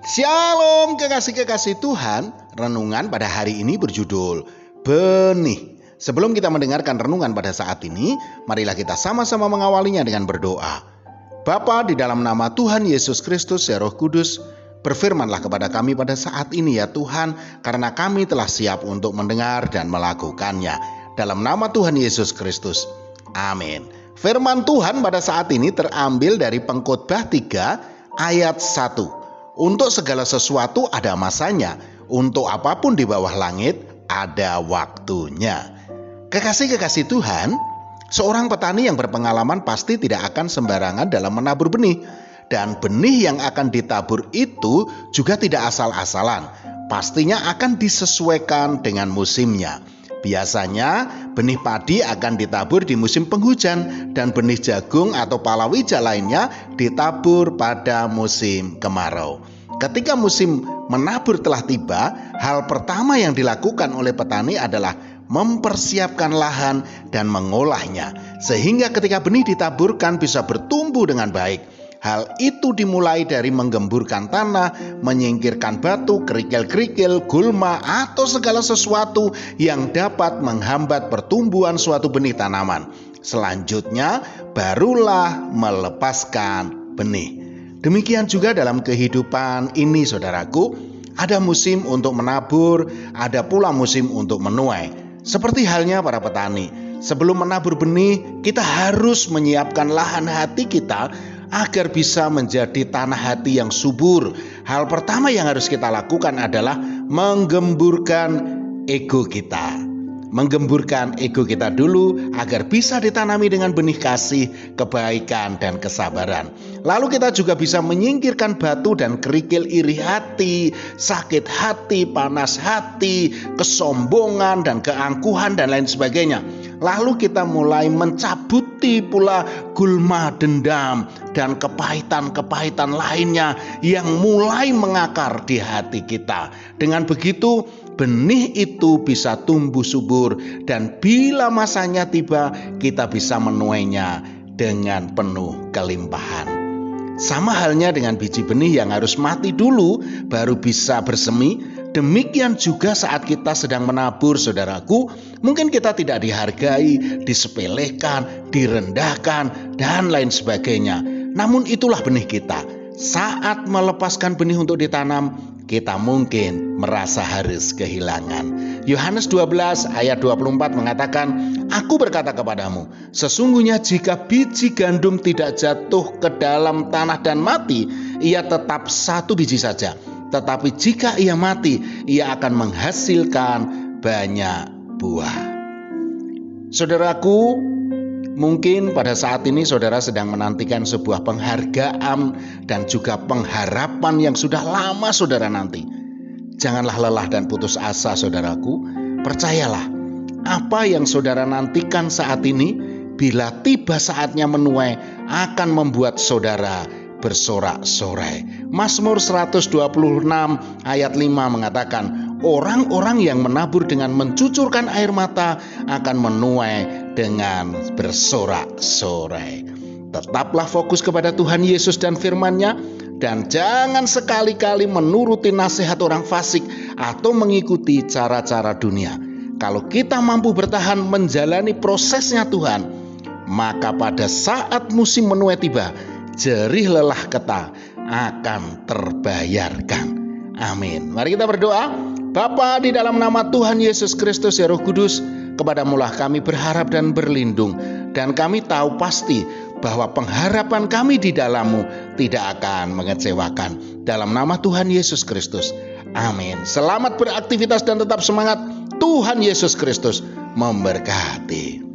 Shalom kekasih-kekasih Tuhan. Renungan pada hari ini berjudul Benih. Sebelum kita mendengarkan renungan pada saat ini, marilah kita sama-sama mengawalinya dengan berdoa. Bapa, di dalam nama Tuhan Yesus Kristus ya Roh Kudus, berfirmanlah kepada kami pada saat ini ya Tuhan, karena kami telah siap untuk mendengar dan melakukannya. Dalam nama Tuhan Yesus Kristus. Amin. Firman Tuhan pada saat ini terambil dari Pengkhotbah 3 ayat 1. Untuk segala sesuatu ada masanya, untuk apapun di bawah langit ada waktunya. Kekasih-kekasih Tuhan, seorang petani yang berpengalaman pasti tidak akan sembarangan dalam menabur benih. Dan benih yang akan ditabur itu juga tidak asal-asalan, pastinya akan disesuaikan dengan musimnya. Biasanya benih padi akan ditabur di musim penghujan dan benih jagung atau palawija lainnya ditabur pada musim kemarau. Ketika musim menabur telah tiba, hal pertama yang dilakukan oleh petani adalah mempersiapkan lahan dan mengolahnya, sehingga ketika benih ditaburkan bisa bertumbuh dengan baik. Hal itu dimulai dari menggemburkan tanah, menyingkirkan batu, kerikil-kerikil, gulma, atau segala sesuatu yang dapat menghambat pertumbuhan suatu benih tanaman. Selanjutnya, barulah melepaskan benih. Demikian juga dalam kehidupan ini, saudaraku, ada musim untuk menabur, ada pula musim untuk menuai. Seperti halnya para petani, sebelum menabur benih, kita harus menyiapkan lahan hati kita agar bisa menjadi tanah hati yang subur. Hal pertama yang harus kita lakukan adalah menggemburkan ego kita. Menggemburkan ego kita dulu agar bisa ditanami dengan benih kasih, kebaikan, dan kesabaran. Lalu kita juga bisa menyingkirkan batu dan kerikil iri hati, sakit hati, panas hati, kesombongan, dan keangkuhan, dan lain sebagainya. Lalu kita mulai mencabuti pula gulma, dendam, dan kepahitan-kepahitan lainnya yang mulai mengakar di hati kita. Dengan begitu, benih itu bisa tumbuh subur dan bila masanya tiba, kita bisa menuainya dengan penuh kelimpahan. Sama halnya dengan biji benih yang harus mati dulu baru bisa bersemi. Demikian juga saat kita sedang menabur, saudaraku, mungkin kita tidak dihargai, disepelekan, direndahkan, dan lain sebagainya. Namun itulah benih kita. Saat melepaskan benih untuk ditanam, kita mungkin merasa harus kehilangan. Yohanes 12 ayat 24 mengatakan, "Aku berkata kepadamu, sesungguhnya jika biji gandum tidak jatuh ke dalam tanah dan mati, ia tetap satu biji saja. Tetapi jika ia mati, ia akan menghasilkan banyak buah." Saudaraku, mungkin pada saat ini saudara sedang menantikan sebuah penghargaan dan juga pengharapan yang sudah lama saudara nanti. Janganlah lelah dan putus asa, saudaraku. Percayalah, apa yang saudara nantikan saat ini, bila tiba saatnya menuai, akan membuat saudara bersorak-sorai. Mazmur 126 ayat 5 mengatakan, orang-orang yang menabur dengan mencucurkan air mata akan menuai dengan bersorak-sorai. Tetaplah fokus kepada Tuhan Yesus dan firman-Nya, dan jangan sekali-kali menuruti nasihat orang fasik atau mengikuti cara-cara dunia. Kalau kita mampu bertahan menjalani prosesnya Tuhan, maka pada saat musim menuai tiba, jerih lelah kita akan terbayarkan. Amin. Mari kita berdoa. Bapa, di dalam nama Tuhan Yesus Kristus ya Roh Kudus, kepadamulah kami berharap dan berlindung, dan kami tahu pasti bahwa pengharapan kami di dalam-Mu tidak akan mengecewakan. Dalam nama Tuhan Yesus Kristus. Amin. Selamat beraktivitas dan tetap semangat. Tuhan Yesus Kristus memberkati.